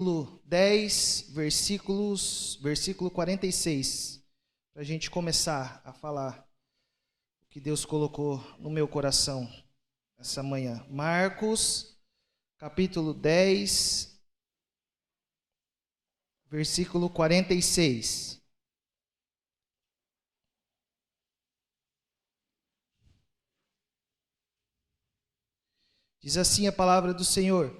10, versículo 46, para a gente começar a falar o que Deus colocou no meu coração essa manhã. Marcos, capítulo 10, versículo 46. Diz assim a palavra do Senhor: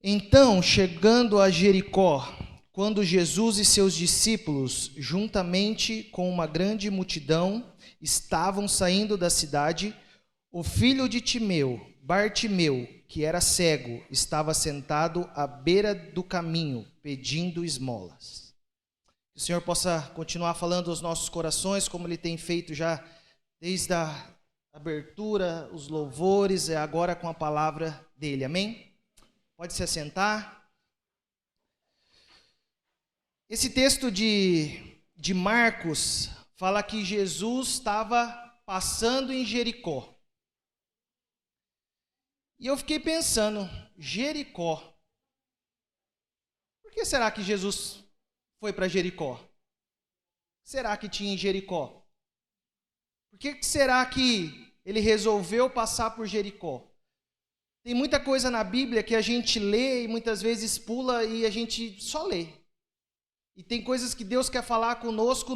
Então, chegando a Jericó, quando Jesus e seus discípulos, juntamente com uma grande multidão, estavam saindo da cidade, o filho de Timeu, Bartimeu, que era cego, estava sentado à beira do caminho, pedindo esmolas. Que o Senhor possa continuar falando aos nossos corações, como Ele tem feito já desde a abertura, os louvores, e agora com a palavra dEle. Amém? Pode se assentar. Esse texto de Marcos fala que Jesus estava passando em Jericó. E eu fiquei pensando, Jericó. Por que será que Jesus foi para Jericó? O que será que tinha em Jericó? Por que será que ele resolveu passar por Jericó? Tem muita coisa na Bíblia que a gente lê e muitas vezes pula e a gente só lê. E tem coisas que Deus quer falar conosco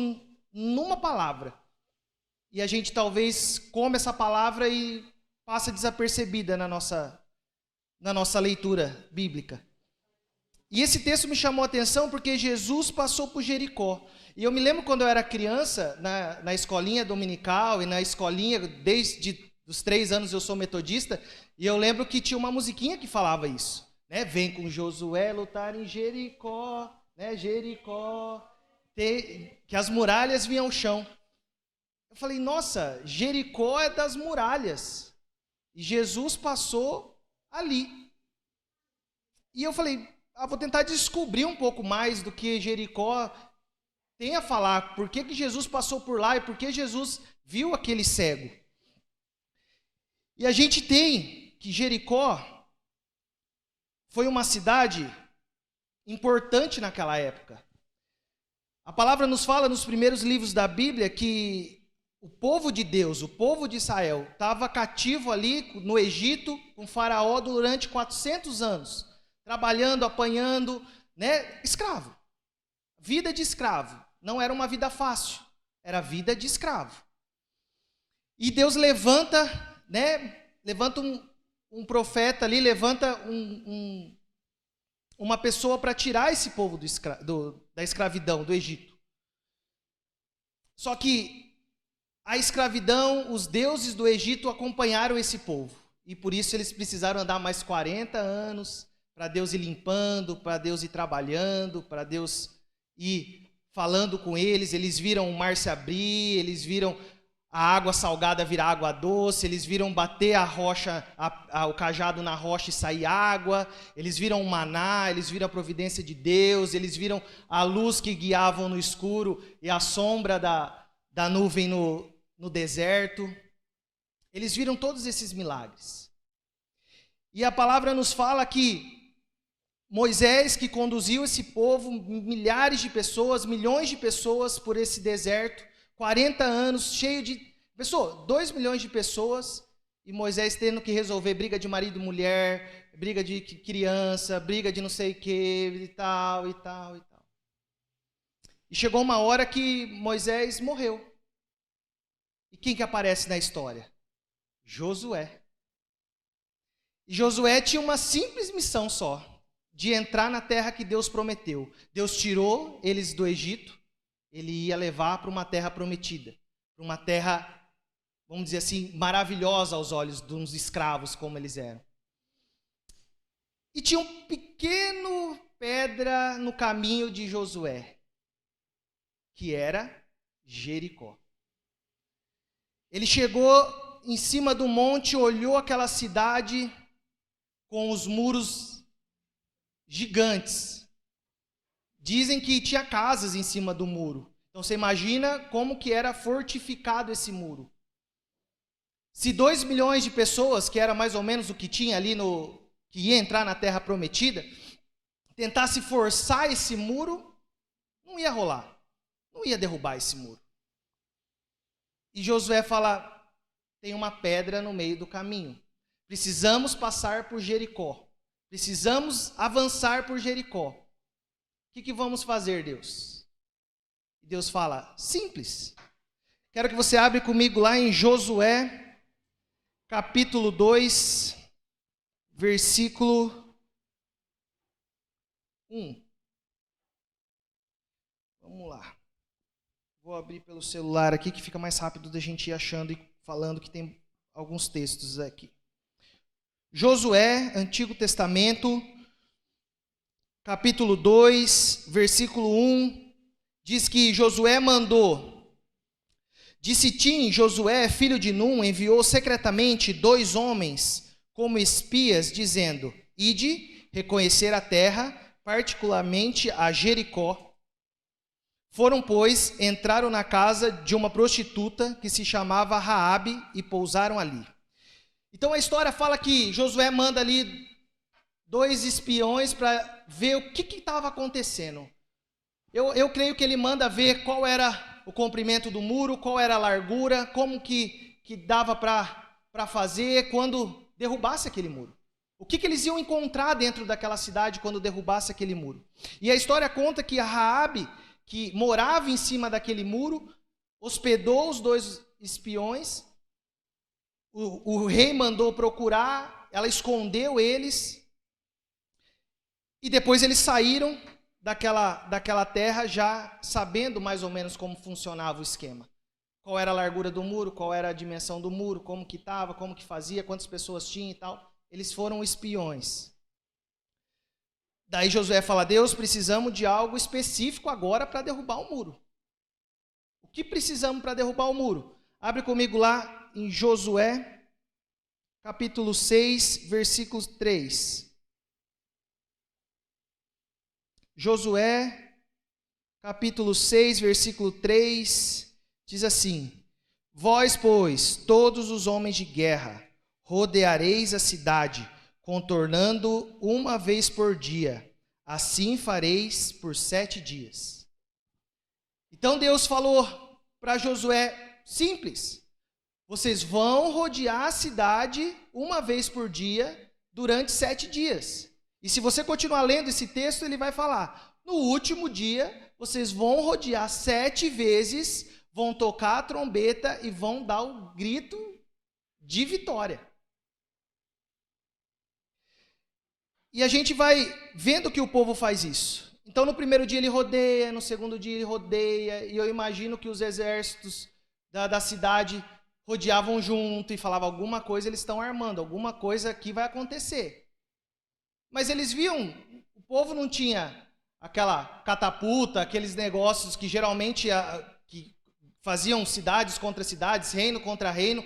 numa palavra. E a gente talvez come essa palavra e passa desapercebida na nossa leitura bíblica. E esse texto me chamou a atenção porque Jesus passou por Jericó. E eu me lembro quando eu era criança, na escolinha dominical e na escolinha, desde os 3 anos eu sou metodista, e eu lembro que tinha uma musiquinha que falava isso, né? Vem com Josué lutar em Jericó, né? Jericó, que as muralhas vinham ao chão. Eu falei, nossa, Jericó é das muralhas. E Jesus passou ali. E eu falei, vou tentar descobrir um pouco mais do que Jericó tem a falar. Por que Jesus passou por lá e por que Jesus viu aquele cego? E a gente tem que Jericó foi uma cidade importante naquela época. A palavra nos fala nos primeiros livros da Bíblia que o povo de Deus, o povo de Israel, estava cativo ali no Egito com Faraó durante 400 anos, trabalhando, apanhando, né? Escravo. Vida de escravo. Não era uma vida fácil, era vida de escravo. E Deus levanta, né? Levanta um profeta ali, levanta uma pessoa para tirar esse povo da escravidão, do Egito. Só que a escravidão, os deuses do Egito acompanharam esse povo. E por isso eles precisaram andar mais 40 anos para Deus ir limpando, para Deus ir trabalhando, para Deus ir falando com eles. Eles viram o mar se abrir, eles viram a água salgada virar água doce, eles viram bater a rocha, o cajado na rocha e sair água, eles viram o maná, eles viram a providência de Deus, eles viram a luz que guiavam no escuro e a sombra da nuvem no deserto. Eles viram todos esses milagres. E a palavra nos fala que Moisés, que conduziu esse povo, milhares de pessoas, milhões de pessoas por esse deserto, 40 anos, cheio de... Pessoal, 2 milhões de pessoas, e Moisés tendo que resolver briga de marido e mulher, briga de criança, briga de não sei o que, e tal, e tal, e tal. E chegou uma hora que Moisés morreu. E quem que aparece na história? Josué. E Josué tinha uma simples missão só, de entrar na terra que Deus prometeu. Deus tirou eles do Egito, ele ia levar para uma terra prometida, para uma terra, vamos dizer assim, maravilhosa aos olhos de uns escravos como eles eram. E tinha um pequeno pedra no caminho de Josué, que era Jericó. Ele chegou em cima do monte, olhou aquela cidade com os muros gigantes. Dizem que tinha casas em cima do muro. Então você imagina como que era fortificado esse muro. Se 2 milhões de pessoas, que era mais ou menos o que tinha ali que ia entrar na Terra Prometida, tentasse forçar esse muro, não ia rolar. Não ia derrubar esse muro. E Josué fala, tem uma pedra no meio do caminho. Precisamos passar por Jericó. Precisamos avançar por Jericó. O que vamos fazer, Deus? E Deus fala, simples. Quero que você abra comigo lá em Josué, capítulo 2, versículo 1. Vamos lá. Vou abrir pelo celular aqui, que fica mais rápido da gente ir achando e falando, que tem alguns textos aqui. Josué, Antigo Testamento, capítulo 2, versículo 1, diz que Josué mandou. De Sitim, Josué, filho de Num, enviou secretamente 2 homens como espias, dizendo, ide reconhecer a terra, particularmente a Jericó. Foram, pois, entraram na casa de uma prostituta que se chamava Raabe e pousaram ali. Então a história fala que Josué manda ali 2 espiões para ver o que estava acontecendo. Eu creio que ele manda ver qual era o comprimento do muro, qual era a largura, como que dava para fazer quando derrubasse aquele muro. O que eles iam encontrar dentro daquela cidade quando derrubasse aquele muro. E a história conta que a Raabe, que morava em cima daquele muro, hospedou os 2 espiões, o rei mandou procurar, ela escondeu eles, e depois eles saíram daquela terra já sabendo mais ou menos como funcionava o esquema. Qual era a largura do muro, qual era a dimensão do muro, como que estava, como que fazia, quantas pessoas tinha e tal. Eles foram espiões. Daí Josué fala, Deus, precisamos de algo específico agora para derrubar o muro. O que precisamos para derrubar o muro? Abre comigo lá em Josué, capítulo 6, versículo 3. Josué, capítulo 6, versículo 3, diz assim, vós, pois, todos os homens de guerra, rodeareis a cidade, contornando uma vez por dia. Assim fareis por 7 dias. Então Deus falou para Josué, simples, vocês vão rodear a cidade uma vez por dia durante 7 dias. E se você continuar lendo esse texto, ele vai falar, no último dia, vocês vão rodear 7 vezes, vão tocar a trombeta e vão dar o grito de vitória. E a gente vai vendo que o povo faz isso. Então, no primeiro dia ele rodeia, no segundo dia ele rodeia, e eu imagino que os exércitos da cidade rodeavam junto e falavam alguma coisa, eles estão armando, alguma coisa aqui vai acontecer. Mas eles viam, o povo não tinha aquela catapulta, aqueles negócios que geralmente que faziam cidades contra cidades, reino contra reino,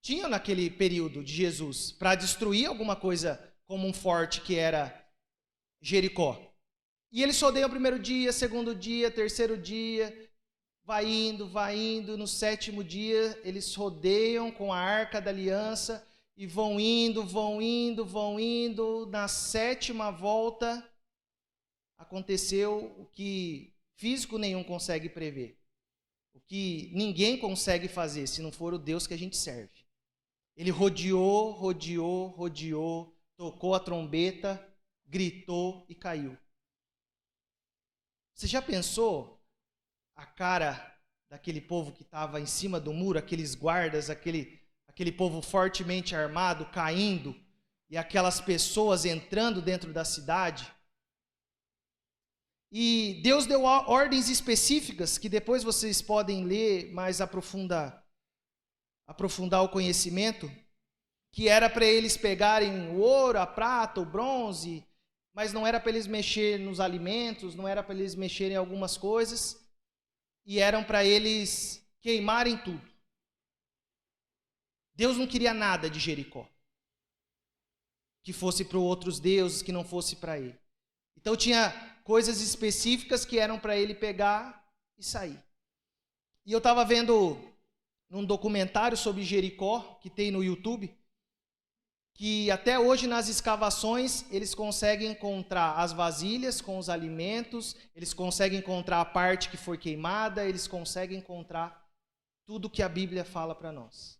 tinham naquele período de Jesus, para destruir alguma coisa como um forte que era Jericó. E eles rodeiam o primeiro dia, segundo dia, terceiro dia, vai indo, no 7º dia, eles rodeiam com a Arca da Aliança, e vão indo, na 7ª volta, aconteceu o que físico nenhum consegue prever. O que ninguém consegue fazer, se não for o Deus que a gente serve. Ele rodeou, tocou a trombeta, gritou e caiu. Você já pensou a cara daquele povo que estava em cima do muro, aqueles guardas, aquele povo fortemente armado, caindo, e aquelas pessoas entrando dentro da cidade? E Deus deu ordens específicas, que depois vocês podem ler, mais aprofundar o conhecimento, que era para eles pegarem o ouro, a prata, o bronze, mas não era para eles mexerem nos alimentos, não era para eles mexerem em algumas coisas, e eram para eles queimarem tudo. Deus não queria nada de Jericó, que fosse para outros deuses, que não fosse para ele. Então tinha coisas específicas que eram para ele pegar e sair. E eu estava vendo num documentário sobre Jericó, que tem no YouTube, que até hoje nas escavações eles conseguem encontrar as vasilhas com os alimentos, eles conseguem encontrar a parte que foi queimada, eles conseguem encontrar tudo que a Bíblia fala para nós.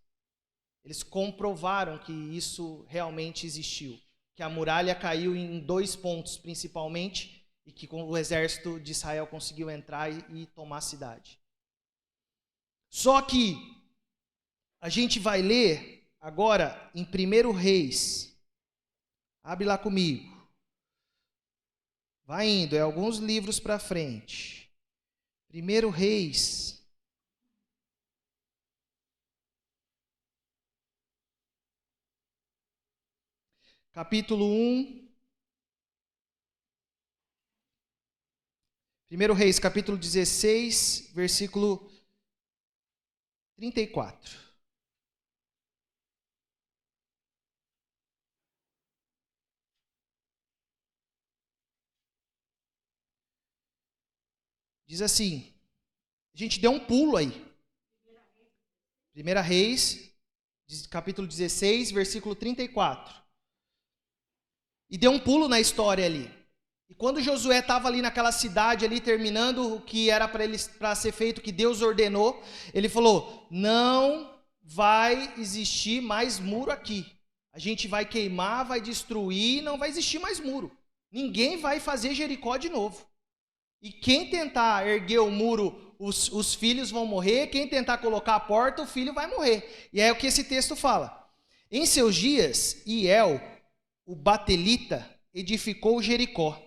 Eles comprovaram que isso realmente existiu, que a muralha caiu em 2 pontos principalmente e que o exército de Israel conseguiu entrar e tomar a cidade. Só que a gente vai ler agora, em 1 Reis, abre lá comigo. Vai indo, é alguns livros para frente. 1 Reis. Capítulo 1. 1 Reis, capítulo 16, versículo 34. Diz assim, a gente deu um pulo aí. 1 Reis, capítulo 16, versículo 34. E deu um pulo na história ali. E quando Josué estava ali naquela cidade, ali terminando o que era para ser feito, que Deus ordenou, ele falou, não vai existir mais muro aqui. A gente vai queimar, vai destruir, não vai existir mais muro. Ninguém vai fazer Jericó de novo. E quem tentar erguer o muro, os filhos vão morrer. Quem tentar colocar a porta, o filho vai morrer. E é o que esse texto fala. Em seus dias, Hiel, o Batelita, edificou Jericó.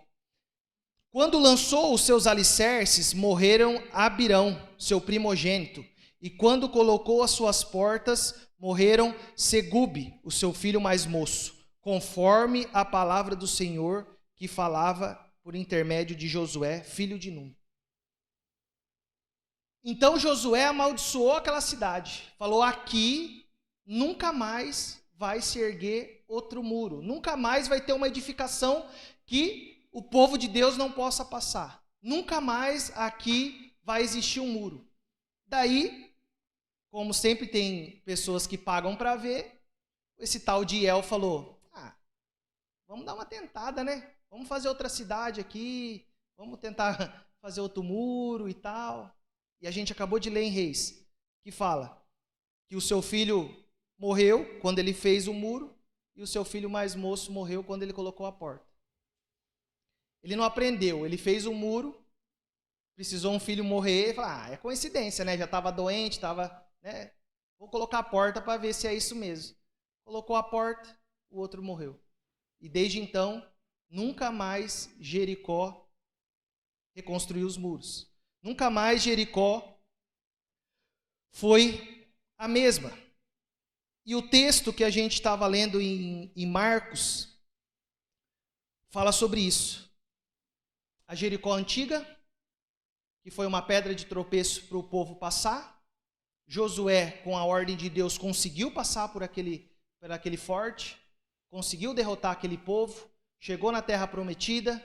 Quando lançou os seus alicerces, morreram Abirão, seu primogênito. E quando colocou as suas portas, morreram Segube, o seu filho mais moço, conforme a palavra do Senhor que falava por intermédio de Josué, filho de Num. Então Josué amaldiçoou aquela cidade. Falou, aqui nunca mais vai se erguer outro muro. Nunca mais vai ter uma edificação que o povo de Deus não possa passar. Nunca mais aqui vai existir um muro. Daí, como sempre tem pessoas que pagam para ver, esse tal de Hiel falou, vamos dar uma tentada, né? Vamos fazer outra cidade aqui, vamos tentar fazer outro muro e tal. E a gente acabou de ler em Reis, que fala que o seu filho morreu quando ele fez o muro e o seu filho mais moço morreu quando ele colocou a porta. Ele não aprendeu, ele fez o muro, precisou um filho morrer, e falou, é coincidência, né? Já estava doente, estava, né? Vou colocar a porta para ver se é isso mesmo. Colocou a porta, o outro morreu. E desde então, nunca mais Jericó reconstruiu os muros. Nunca mais Jericó foi a mesma. E o texto que a gente estava lendo em Marcos fala sobre isso. A Jericó antiga, que foi uma pedra de tropeço para o povo passar. Josué, com a ordem de Deus, conseguiu passar por aquele forte, conseguiu derrotar aquele povo, chegou na terra prometida,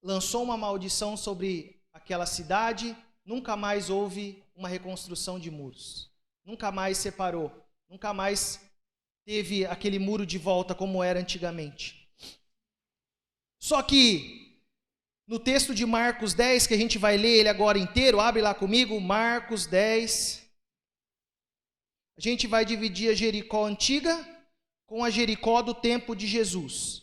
lançou uma maldição sobre aquela cidade, nunca mais houve uma reconstrução de muros. Nunca mais separou, nunca mais teve aquele muro de volta como era antigamente. Só que no texto de Marcos 10, que a gente vai ler ele agora inteiro, abre lá comigo, Marcos 10. A gente vai dividir a Jericó antiga com a Jericó do tempo de Jesus.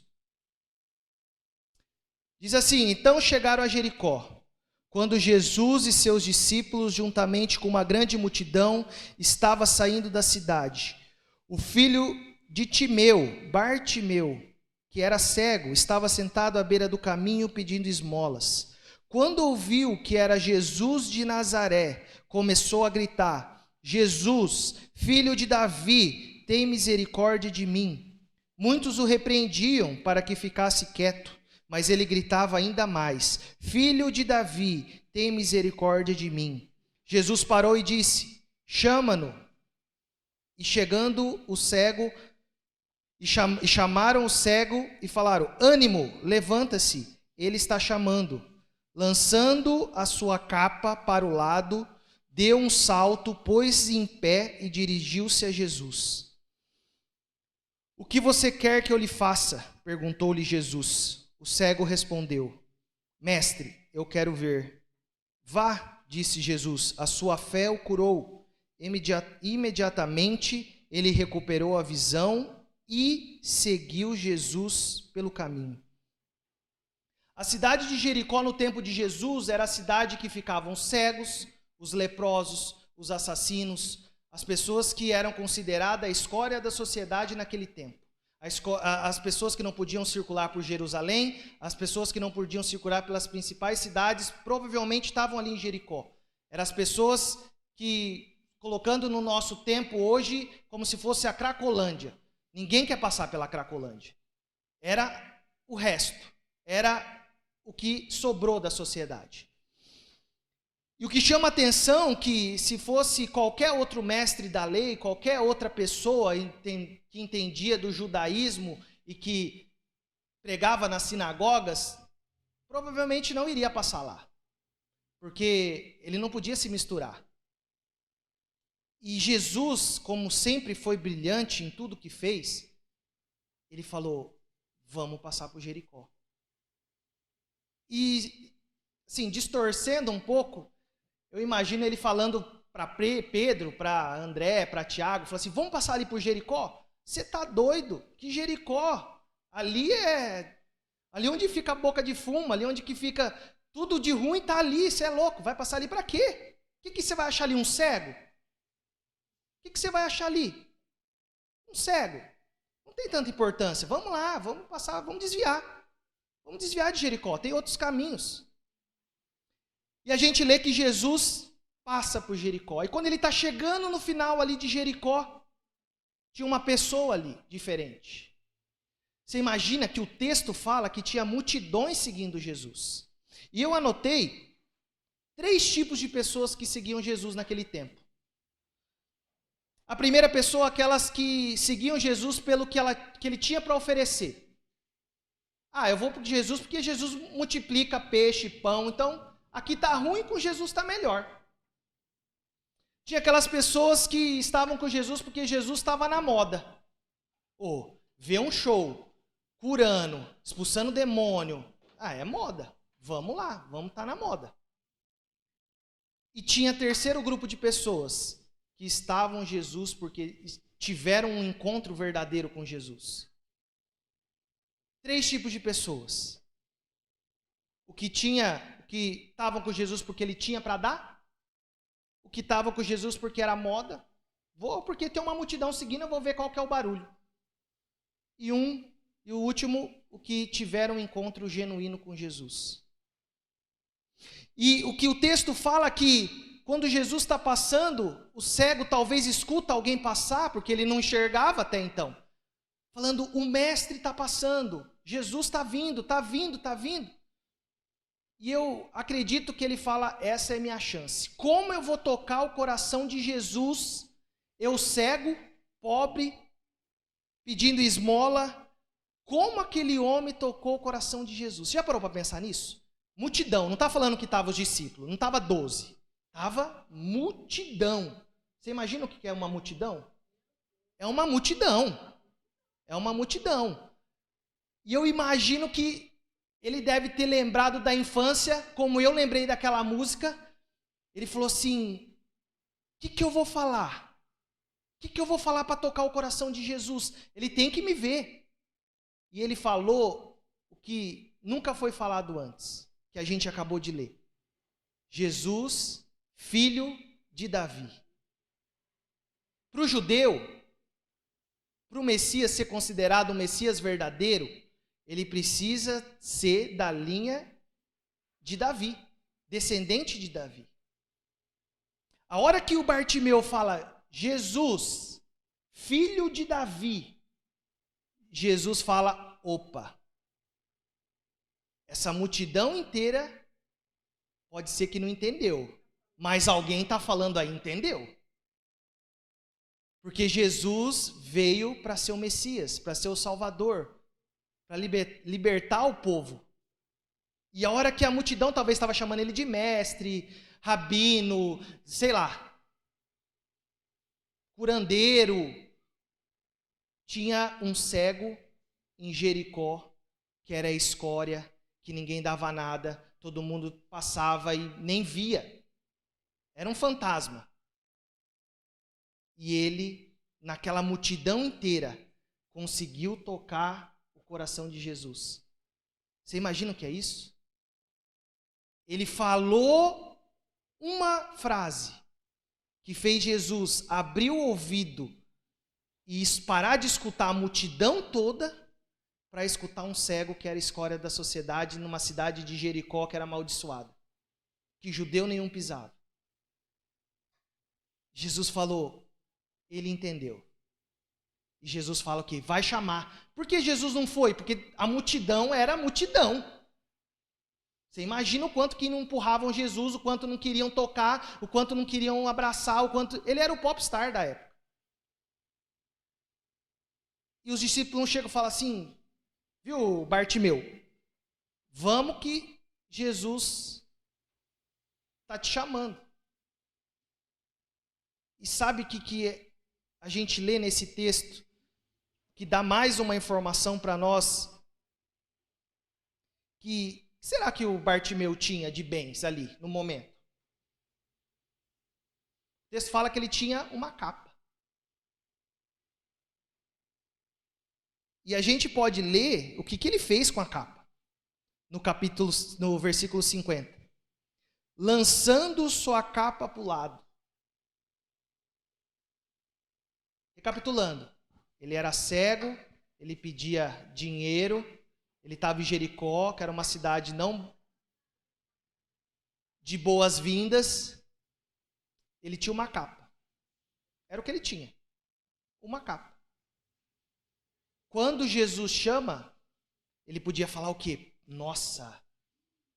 Diz assim, então chegaram a Jericó, quando Jesus e seus discípulos, juntamente com uma grande multidão, estava saindo da cidade. O filho de Timeu, Bartimeu, que era cego, estava sentado à beira do caminho pedindo esmolas. Quando ouviu que era Jesus de Nazaré, começou a gritar, Jesus, filho de Davi, tem misericórdia de mim. Muitos o repreendiam para que ficasse quieto, mas ele gritava ainda mais, filho de Davi, tem misericórdia de mim. Jesus parou e disse, chama-no. E chegando o cego, e chamaram o cego e falaram, ânimo, levanta-se, ele está chamando. Lançando a sua capa para o lado, deu um salto, pôs-se em pé e dirigiu-se a Jesus. O que você quer que eu lhe faça? Perguntou-lhe Jesus. O cego respondeu: Mestre, eu quero ver. Vá, disse Jesus, a sua fé o curou. Imediatamente ele recuperou a visão e seguiu Jesus pelo caminho. A cidade de Jericó no tempo de Jesus era a cidade que ficavam os cegos, os leprosos, os assassinos, as pessoas que eram consideradas a escória da sociedade naquele tempo. As pessoas que não podiam circular por Jerusalém, as pessoas que não podiam circular pelas principais cidades, provavelmente estavam ali em Jericó. Eram as pessoas que, colocando no nosso tempo hoje, como se fosse a Cracolândia. Ninguém quer passar pela Cracolândia. Era o resto, era o que sobrou da sociedade. E o que chama atenção é que se fosse qualquer outro mestre da lei, qualquer outra pessoa que entendia do judaísmo e que pregava nas sinagogas, provavelmente não iria passar lá, porque ele não podia se misturar. E Jesus, como sempre foi brilhante em tudo que fez, ele falou: vamos passar por Jericó. E, assim, distorcendo um pouco, eu imagino ele falando para Pedro, para André, para Tiago, falou assim: vamos passar ali por Jericó? Você está doido? Que Jericó? Ali é onde fica a boca de fumo, ali onde que fica tudo de ruim, está ali, você é louco, vai passar ali para quê? O que você vai achar ali, um cego? O que você vai achar ali? Um cego. Não tem tanta importância. Vamos lá, vamos passar, vamos desviar. Vamos desviar de Jericó, tem outros caminhos. E a gente lê que Jesus passa por Jericó. E quando ele está chegando no final ali de Jericó, tinha uma pessoa ali, diferente. Você imagina que o texto fala que tinha multidões seguindo Jesus. E eu anotei 3 tipos de pessoas que seguiam Jesus naquele tempo. A primeira pessoa, aquelas que seguiam Jesus pelo que ele tinha para oferecer. Eu vou para Jesus porque Jesus multiplica peixe, pão, então aqui está ruim, com Jesus está melhor. Tinha aquelas pessoas que estavam com Jesus porque Jesus estava na moda. Ver um show, curando, expulsando demônio. É moda. Vamos lá, vamos estar na moda. E tinha terceiro grupo de pessoas que estavam com Jesus porque tiveram um encontro verdadeiro com Jesus. 3 tipos de pessoas. O que estavam com Jesus porque ele tinha para dar, o que estavam com Jesus porque era moda, vou porque tem uma multidão seguindo, eu vou ver qual que é o barulho. E o último, o que tiveram um encontro genuíno com Jesus. E o que o texto fala que quando Jesus está passando, o cego talvez escuta alguém passar, porque ele não enxergava até então. Falando, o mestre está passando, Jesus está vindo, está vindo, está vindo. E eu acredito que ele fala, essa é minha chance. Como eu vou tocar o coração de Jesus, eu cego, pobre, pedindo esmola, como aquele homem tocou o coração de Jesus? Você já parou para pensar nisso? Multidão, não está falando que estavam os discípulos, não estava 12, estava multidão. Você imagina o que é uma multidão? É uma multidão, é uma multidão. E eu imagino que ele deve ter lembrado da infância, como eu lembrei daquela música. Ele falou assim, o que eu vou falar? O que eu vou falar para tocar o coração de Jesus? Ele tem que me ver. E ele falou o que nunca foi falado antes, que a gente acabou de ler. Jesus, filho de Davi. Para o judeu, para o Messias ser considerado um Messias verdadeiro, ele precisa ser da linha de Davi, descendente de Davi. A hora que o Bartimeu fala, Jesus, filho de Davi, Jesus fala, opa, essa multidão inteira pode ser que não entendeu, mas alguém está falando aí, entendeu? Porque Jesus veio para ser o Messias, para ser o Salvador, para libertar o povo. E a hora que a multidão talvez estava chamando ele de mestre, rabino, sei lá, curandeiro, tinha um cego em Jericó, que era a escória, que ninguém dava nada, todo mundo passava e nem via. Era um fantasma. E ele, naquela multidão inteira, conseguiu tocar o coração de Jesus. Você imagina o que é isso? Ele falou uma frase que fez Jesus abrir o ouvido e parar de escutar a multidão toda para escutar um cego que era a escória da sociedade numa cidade de Jericó que era amaldiçoada, que judeu nenhum pisava. Jesus falou, ele entendeu. E Jesus fala o quê? Vai chamar. Por que Jesus não foi? Porque a multidão era a multidão. Você imagina o quanto que não empurravam Jesus, o quanto não queriam tocar, o quanto não queriam abraçar, o quanto... Ele era o popstar da época. E os discípulos chegam e falam assim, viu, Bartimeu, vamos que Jesus está te chamando. E sabe o que a gente lê nesse texto, que dá mais uma informação para nós, que será que o Bartimeu tinha de bens ali, no momento? O texto fala que ele tinha uma capa. E a gente pode ler o que ele fez com a capa. No versículo 50. Lançando sua capa para o lado. Recapitulando. Ele era cego, ele pedia dinheiro, ele estava em Jericó, que era uma cidade não de boas-vindas. Ele tinha uma capa. Era o que ele tinha. Uma capa. Quando Jesus chama, ele podia falar o quê? Nossa,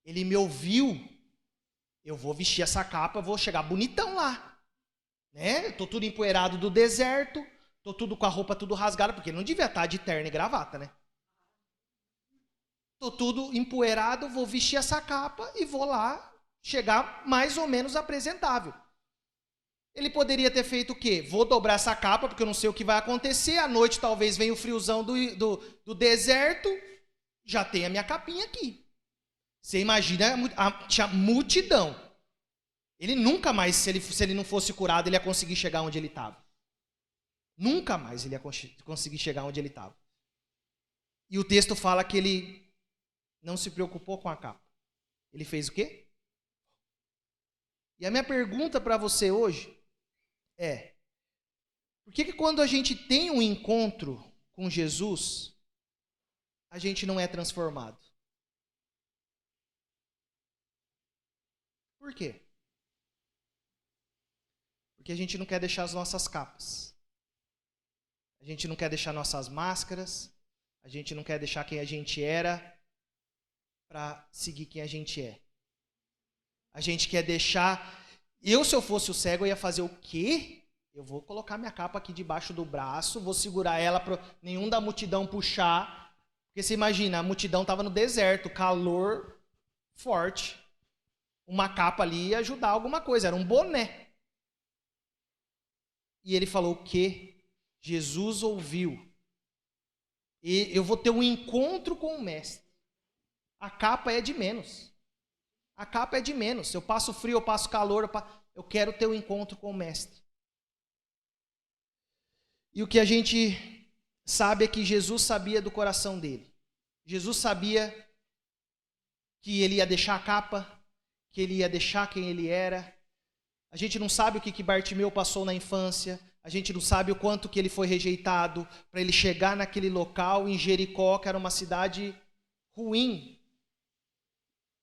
ele me ouviu, eu vou vestir essa capa, vou chegar bonitão lá. Né? Estou tudo empoeirado do deserto, estou tudo com a roupa tudo rasgada, porque ele não devia estar de terno e gravata, né? Estou tudo empoeirado, vou vestir essa capa e vou lá chegar mais ou menos apresentável. Ele poderia ter feito o quê? Vou dobrar essa capa, porque eu não sei o que vai acontecer. À noite talvez venha o friozão do deserto. Já tem a minha capinha aqui. Você imagina a multidão. Ele nunca mais, se ele não fosse curado, ele ia conseguir chegar onde ele estava. Nunca mais ele ia conseguir chegar onde ele estava. E o texto fala que ele não se preocupou com a capa. Ele fez o quê? E a minha pergunta para você hoje é, por que quando a gente tem um encontro com Jesus, a gente não é transformado? Por quê? Porque a gente não quer deixar as nossas capas. A gente não quer deixar nossas máscaras. A gente não quer deixar quem a gente era para seguir quem a gente é. A gente quer deixar... se eu fosse o cego, eu ia fazer o quê? Eu vou colocar minha capa aqui debaixo do braço, vou segurar ela para nenhum da multidão puxar. Porque você imagina, a multidão estava no deserto, calor forte. Uma capa ali ia ajudar alguma coisa, era um boné. E ele falou o quê? Jesus ouviu. E eu vou ter um encontro com o mestre. A capa é de menos. A capa é de menos. Se eu passo frio, eu passo calor, eu quero ter um encontro com o mestre. E o que a gente sabe é que Jesus sabia do coração dele. Jesus sabia que ele ia deixar a capa, que ele ia deixar quem ele era. A gente não sabe o que Bartimeu passou na infância. A gente não sabe o quanto que ele foi rejeitado para ele chegar naquele local em Jericó, que era uma cidade ruim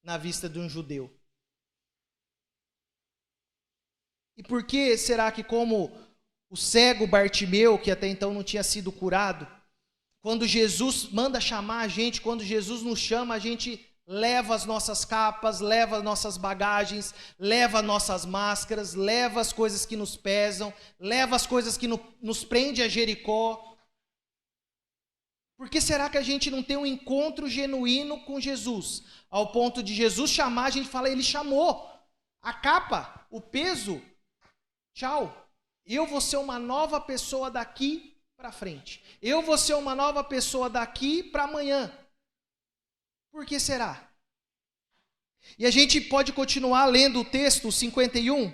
na vista de um judeu. E por que será que, como o cego Bartimeu, que até então não tinha sido curado, quando Jesus manda chamar a gente, quando Jesus nos chama, a gente leva as nossas capas, leva as nossas bagagens, leva as nossas máscaras, leva as coisas que nos pesam, leva as coisas que nos prende a Jericó. Por que será que a gente não tem um encontro genuíno com Jesus? Ao ponto de Jesus chamar, a gente fala, ele chamou. A capa, o peso, tchau. Eu vou ser uma nova pessoa daqui para frente. Eu vou ser uma nova pessoa daqui para amanhã. Por que será? E a gente pode continuar lendo o texto 51.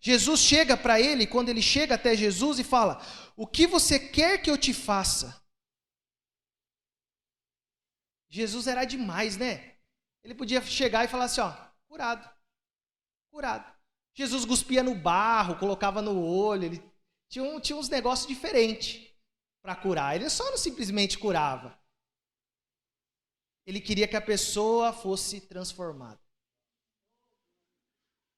Jesus chega para ele, quando ele chega até Jesus e fala: o que você quer que eu te faça? Jesus era demais, né? Ele podia chegar e falar assim, ó, curado, curado. Jesus cuspia no barro, colocava no olho, ele tinha uns negócios diferentes para curar. Ele só não simplesmente curava. Ele queria que a pessoa fosse transformada.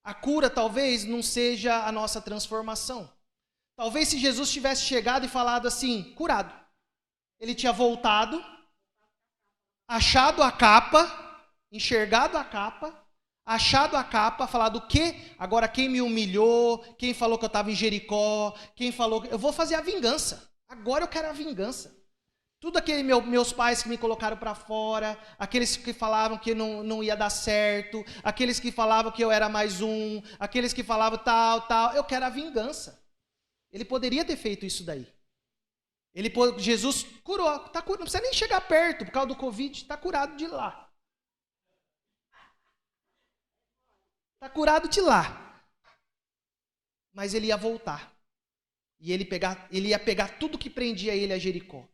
A cura talvez não seja a nossa transformação. Talvez se Jesus tivesse chegado e falado assim, curado, ele tinha voltado, achado a capa, enxergado a capa, achado a capa, falado o quê? Agora quem me humilhou, quem falou que eu estava em Jericó, quem falou que eu vou fazer a vingança. Agora eu quero a vingança. Tudo aqueles meus pais que me colocaram para fora, aqueles que falavam que não ia dar certo, aqueles que falavam que eu era mais um, aqueles que falavam tal, eu quero a vingança. Ele poderia ter feito isso daí. Jesus curou, tá curado, não precisa nem chegar perto, por causa do Covid, está curado de lá. Está curado de lá. Mas ele ia voltar. E ele ia pegar tudo que prendia ele a Jericó.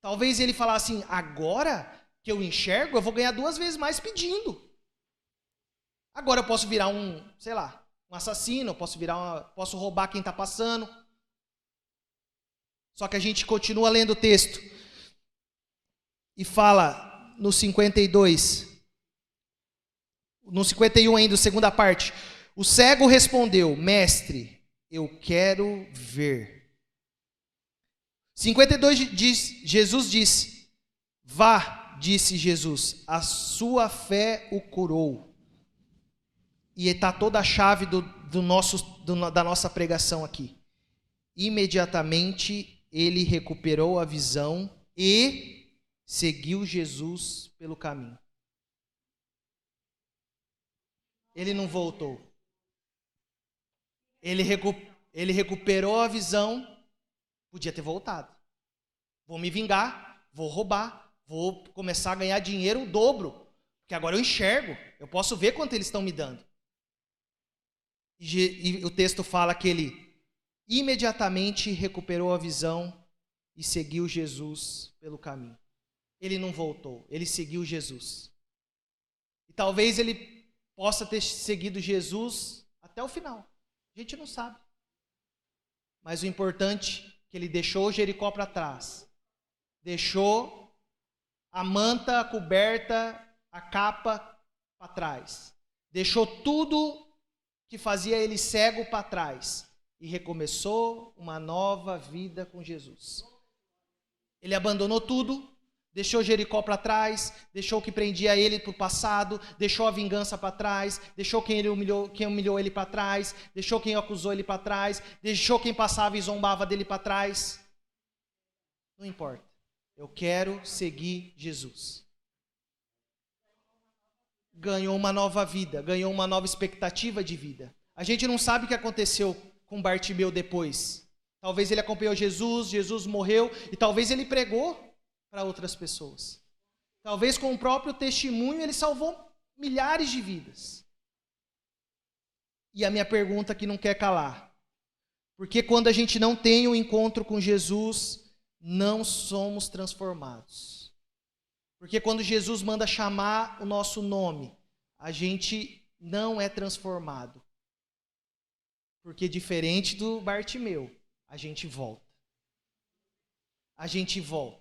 Talvez ele falasse assim, agora que eu enxergo, eu vou ganhar 2 vezes mais pedindo. Agora eu posso virar um assassino, posso roubar quem está passando. Só que a gente continua lendo o texto. E fala no 52, no 51 ainda, segunda parte. O cego respondeu, mestre, eu quero ver. 52 Jesus disse, vá, disse Jesus, a sua fé o curou. E está toda a chave da nossa pregação aqui. Imediatamente ele recuperou a visão e seguiu Jesus pelo caminho. Ele não voltou. Ele recuperou a visão. Podia ter voltado. Vou me vingar, vou roubar, vou começar a ganhar dinheiro o dobro. Porque agora eu enxergo, eu posso ver quanto eles estão me dando. E o texto fala que ele imediatamente recuperou a visão e seguiu Jesus pelo caminho. Ele não voltou, ele seguiu Jesus. E talvez ele possa ter seguido Jesus até o final. A gente não sabe. Mas o importante é que ele deixou Jericó para trás. Deixou a manta, a coberta, a capa para trás. Deixou tudo que fazia ele cego para trás. E recomeçou uma nova vida com Jesus. Ele abandonou tudo, deixou Jericó para trás, deixou o que prendia ele para o passado, deixou a vingança para trás, deixou quem humilhou ele para trás, deixou quem acusou ele para trás, deixou quem passava e zombava dele para trás. Não importa. Eu quero seguir Jesus. Ganhou uma nova vida, ganhou uma nova expectativa de vida. A gente não sabe o que aconteceu com Bartimeu depois. Talvez ele acompanhou Jesus morreu e talvez ele pregou para outras pessoas. Talvez com o próprio testemunho ele salvou milhares de vidas. E a minha pergunta que não quer calar. Porque quando a gente não tem um encontro com Jesus, não somos transformados. Porque quando Jesus manda chamar o nosso nome, a gente não é transformado. Porque diferente do Bartimeu, a gente volta. A gente volta.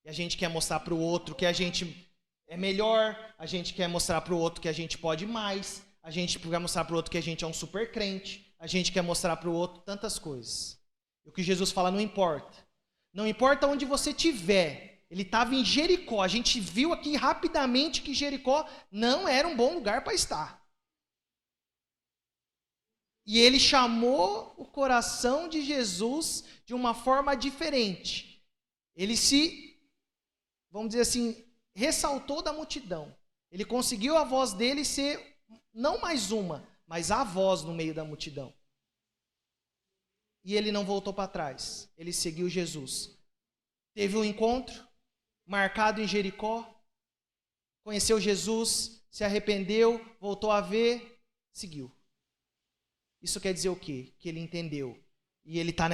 E a gente quer mostrar para o outro que a gente é melhor, a gente quer mostrar para o outro que a gente pode mais, a gente quer mostrar para o outro que a gente é um super crente, a gente quer mostrar para o outro tantas coisas. E o que Jesus fala não importa. Não importa onde você estiver. Ele estava em Jericó. A gente viu aqui rapidamente que Jericó não era um bom lugar para estar. E ele chamou o coração de Jesus de uma forma diferente. Ele vamos dizer assim, ressaltou da multidão. Ele conseguiu a voz dele ser não mais uma, mas a voz no meio da multidão. E ele não voltou para trás. Ele seguiu Jesus. teve um encontro marcado em Jericó, conheceu Jesus, se arrependeu, voltou a ver, seguiu. Isso quer dizer o quê? Que ele entendeu. E ele está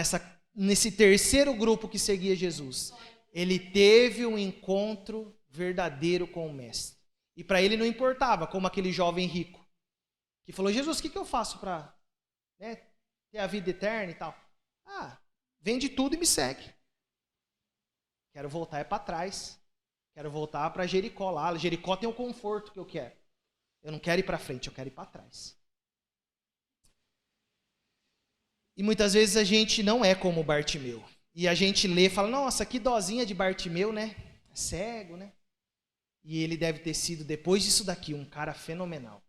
nesse terceiro grupo que seguia Jesus. Ele teve um encontro verdadeiro com o Mestre. E para ele não importava, como aquele jovem rico, que falou, Jesus, o que eu faço para ter a vida eterna e tal? Vende tudo e me segue. Quero voltar para trás. Quero voltar para Jericó lá. Jericó tem o conforto que eu quero. Eu não quero ir para frente, eu quero ir para trás. E muitas vezes a gente não é como Bartimeu. E a gente lê e fala, nossa, que dozinha de Bartimeu, né? É cego, né? E ele deve ter sido, depois disso daqui, um cara fenomenal.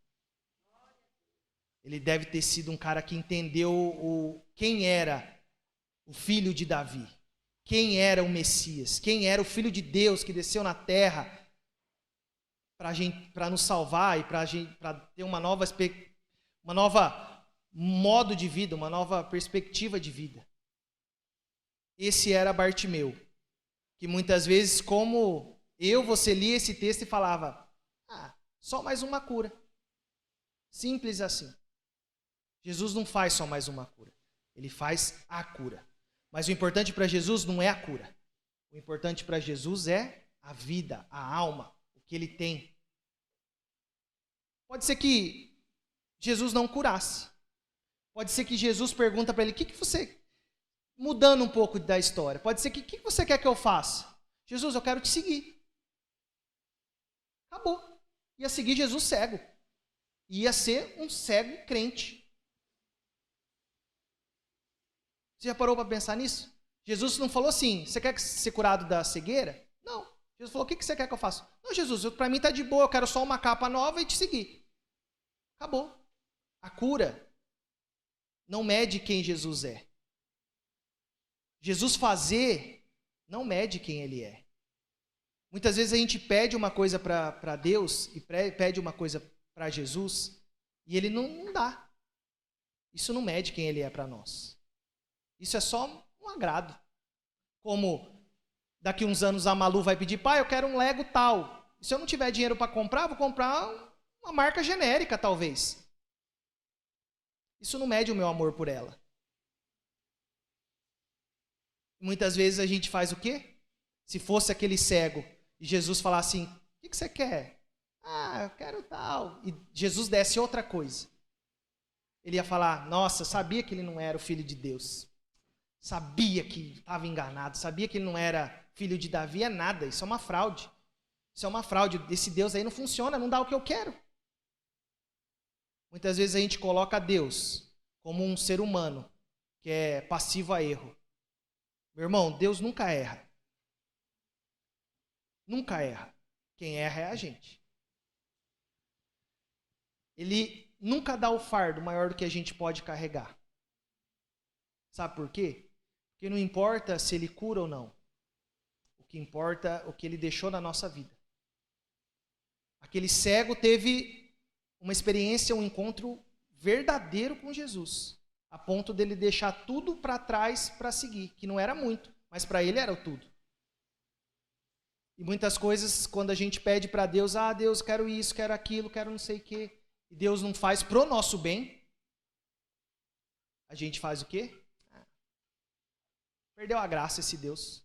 Ele deve ter sido um cara que entendeu quem era o filho de Davi. Quem era o Messias. Quem era o Filho de Deus que desceu na terra para nos salvar e para ter uma nova modo de vida, uma nova perspectiva de vida. Esse era Bartimeu, que muitas vezes, como você lia esse texto e falava, só mais uma cura. Simples assim. Jesus não faz só mais uma cura, ele faz a cura. Mas o importante para Jesus não é a cura. O importante para Jesus é a vida, a alma, o que ele tem. Pode ser que Jesus não curasse. Pode ser que Jesus pergunta para ele, o que você... Mudando um pouco da história, pode ser que o que você quer que eu faça? Jesus, eu quero te seguir. Acabou. Ia seguir Jesus cego. Ia ser um cego crente. Você já parou para pensar nisso? Jesus não falou assim, você quer ser curado da cegueira? Não. Jesus falou, o que você quer que eu faça? Não, Jesus, para mim está de boa, eu quero só uma capa nova e te seguir. Acabou. A cura não mede quem Jesus é. Jesus fazer não mede quem ele é. Muitas vezes a gente pede uma coisa para Deus e pede uma coisa para Jesus e ele não dá. Isso não mede quem ele é para nós. Isso é só um agrado. Como daqui uns anos a Malu vai pedir, pai, eu quero um Lego tal. E se eu não tiver dinheiro para comprar, vou comprar uma marca genérica talvez. Isso não mede o meu amor por ela. Muitas vezes a gente faz o quê? Se fosse aquele cego e Jesus falasse assim, o que você quer? Eu quero tal. E Jesus desse outra coisa. Ele ia falar, nossa, sabia que ele não era o filho de Deus. Sabia que estava enganado, sabia que ele não era filho de Davi, é nada, isso é uma fraude. Isso é uma fraude, esse Deus aí não funciona, não dá o que eu quero. Muitas vezes a gente coloca Deus como um ser humano que é passivo a erro. Meu irmão, Deus nunca erra. Nunca erra. Quem erra é a gente. Ele nunca dá o fardo maior do que a gente pode carregar. Sabe por quê? Porque não importa se ele cura ou não. O que importa é o que ele deixou na nossa vida. Aquele cego teve uma experiência, um encontro verdadeiro com Jesus. A ponto dele deixar tudo para trás para seguir. Que não era muito, mas para ele era o tudo. E muitas coisas, quando a gente pede para Deus, Deus, quero isso, quero aquilo, quero não sei o quê. E Deus não faz pro nosso bem. A gente faz o quê? Perdeu a graça esse Deus.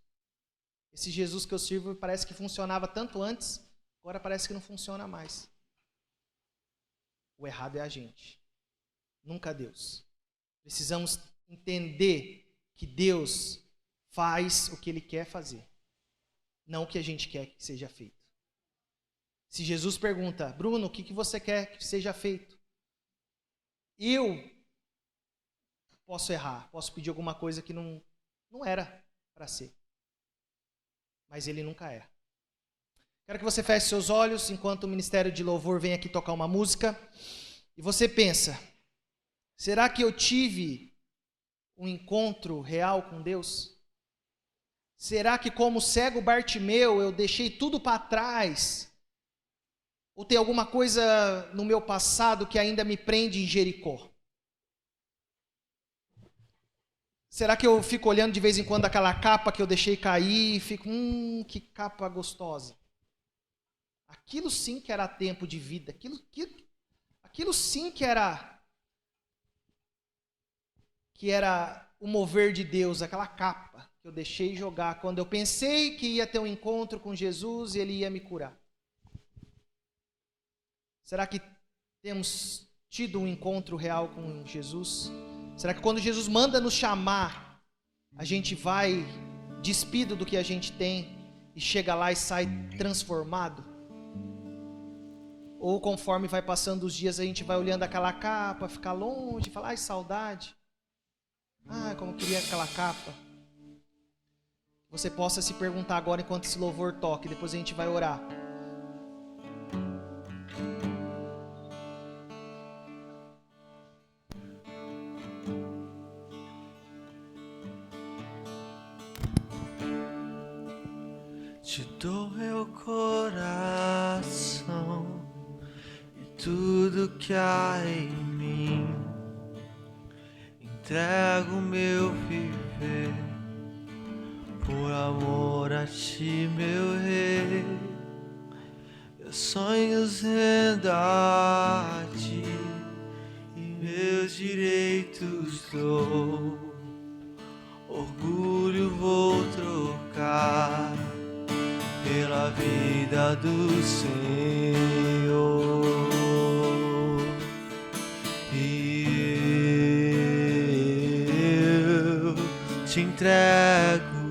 Esse Jesus que eu sirvo parece que funcionava tanto antes, agora parece que não funciona mais. O errado é a gente, nunca Deus. Precisamos entender que Deus faz o que Ele quer fazer, não o que a gente quer que seja feito. Se Jesus pergunta, Bruno, o que você quer que seja feito? Eu posso errar, posso pedir alguma coisa que não era para ser. Mas ele nunca erra. Quero que você feche seus olhos enquanto o Ministério de Louvor vem aqui tocar uma música. E você pensa, será que eu tive um encontro real com Deus? Será que como cego Bartimeu eu deixei tudo para trás? Ou tem alguma coisa no meu passado que ainda me prende em Jericó? Será que eu fico olhando de vez em quando aquela capa que eu deixei cair e fico, que capa gostosa. Aquilo sim que era tempo de vida, aquilo sim que era o mover de Deus, aquela capa que eu deixei jogar quando eu pensei que ia ter um encontro com Jesus e Ele ia me curar. Será que temos tido um encontro real com Jesus? Será que quando Jesus manda nos chamar, a gente vai despido do que a gente tem e chega lá e sai transformado? Ou conforme vai passando os dias, a gente vai olhando aquela capa, ficar longe, falar, ai, saudade. Ah, como eu queria aquela capa. Você possa se perguntar agora enquanto esse louvor toque, depois a gente vai orar. Te dou meu coração e tudo que há em mim. Entrego meu viver por amor a ti, meu rei. Meus sonhos rendo a ti e meus direitos dou. Orgulho vou trocar pela vida do Senhor. E eu te entrego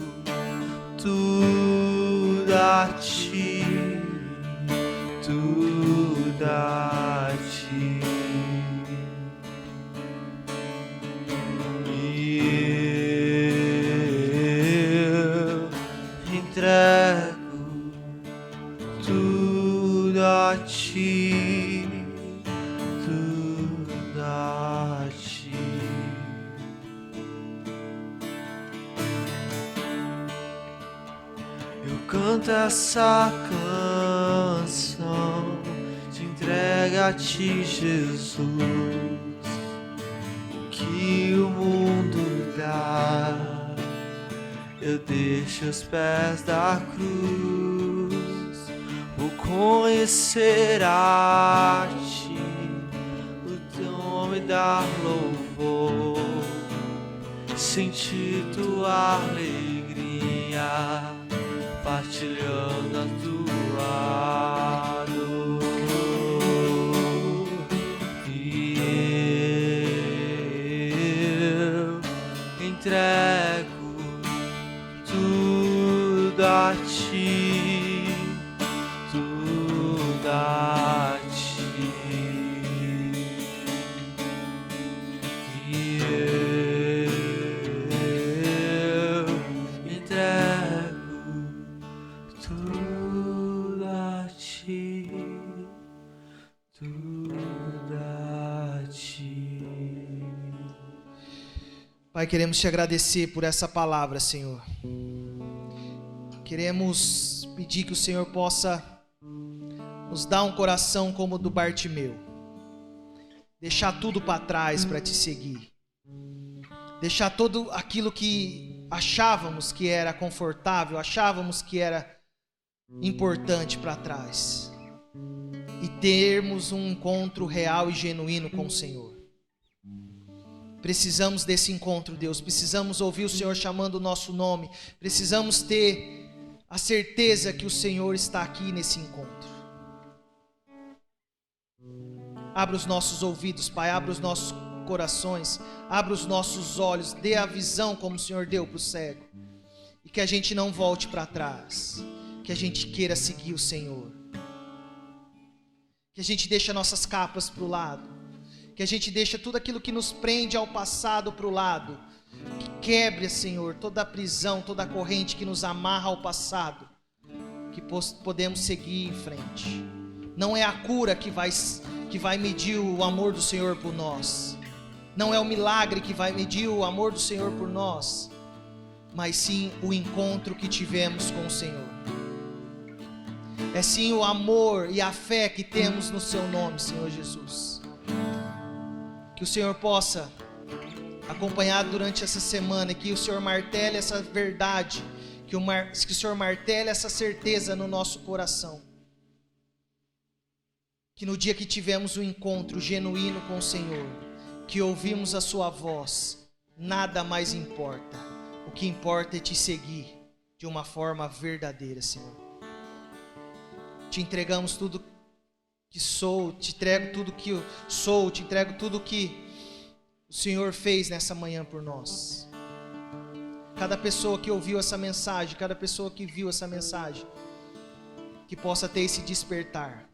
tudo a ti, tudo a ti. E eu entrego tudo a ti, tudo a ti. Eu canto essa canção, te entrego a ti, Jesus. O que o mundo dá, eu deixo aos pés da cruz. Vou conhecer a ti, o teu nome dar louvor, sentir tua alegria, partilhando a tua dor. E eu entrego tudo a ti, tudo a ti. E eu entrego tudo a ti, tudo a ti. Pai, queremos te agradecer por essa palavra, Senhor. Queremos pedir que o Senhor possa nos dar um coração como o do Bartimeu. Deixar tudo para trás para te seguir. Deixar tudo aquilo que achávamos que era confortável, achávamos que era importante para trás. E termos um encontro real e genuíno com o Senhor. Precisamos desse encontro, Deus. Precisamos ouvir o Senhor chamando o nosso nome. Precisamos ter a certeza que o Senhor está aqui nesse encontro. Abra os nossos ouvidos, Pai. Abra os nossos corações. Abra os nossos olhos. Dê a visão como o Senhor deu para o cego. E que a gente não volte para trás. Que a gente queira seguir o Senhor. Que a gente deixe nossas capas para o lado. Que a gente deixe tudo aquilo que nos prende ao passado para o lado. Que quebre, Senhor, toda a prisão, toda a corrente que nos amarra ao passado. Que podemos seguir em frente. Não é a cura que vai medir o amor do Senhor por nós. Não é o milagre que vai medir o amor do Senhor por nós. Mas sim o encontro que tivemos com o Senhor. É sim o amor e a fé que temos no Seu nome, Senhor Jesus. Que o Senhor possa acompanhado durante essa semana, que o Senhor martele essa verdade, que o Senhor martele essa certeza no nosso coração. Que no dia que tivemos um encontro genuíno com o Senhor, que ouvimos a sua voz, nada mais importa. O que importa é te seguir de uma forma verdadeira, Senhor. Te entregamos tudo que sou, te entrego tudo que eu sou, te entrego tudo que o Senhor fez nessa manhã por nós. Cada pessoa que ouviu essa mensagem, cada pessoa que viu essa mensagem, que possa ter esse despertar.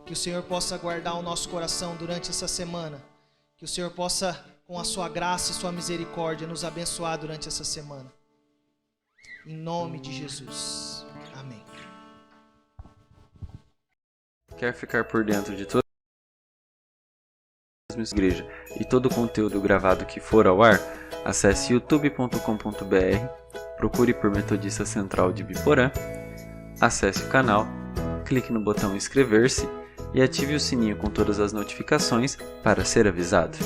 Que o Senhor possa guardar o nosso coração durante essa semana. Que o Senhor possa, com a sua graça e sua misericórdia, nos abençoar durante essa semana. Em nome de Jesus. Amém. Quer ficar por dentro de todas as igrejas e todo o conteúdo gravado que for ao ar? Acesse youtube.com.br, procure por Metodista Central de Biporã, acesse o canal, clique no botão inscrever-se e ative o sininho com todas as notificações para ser avisado.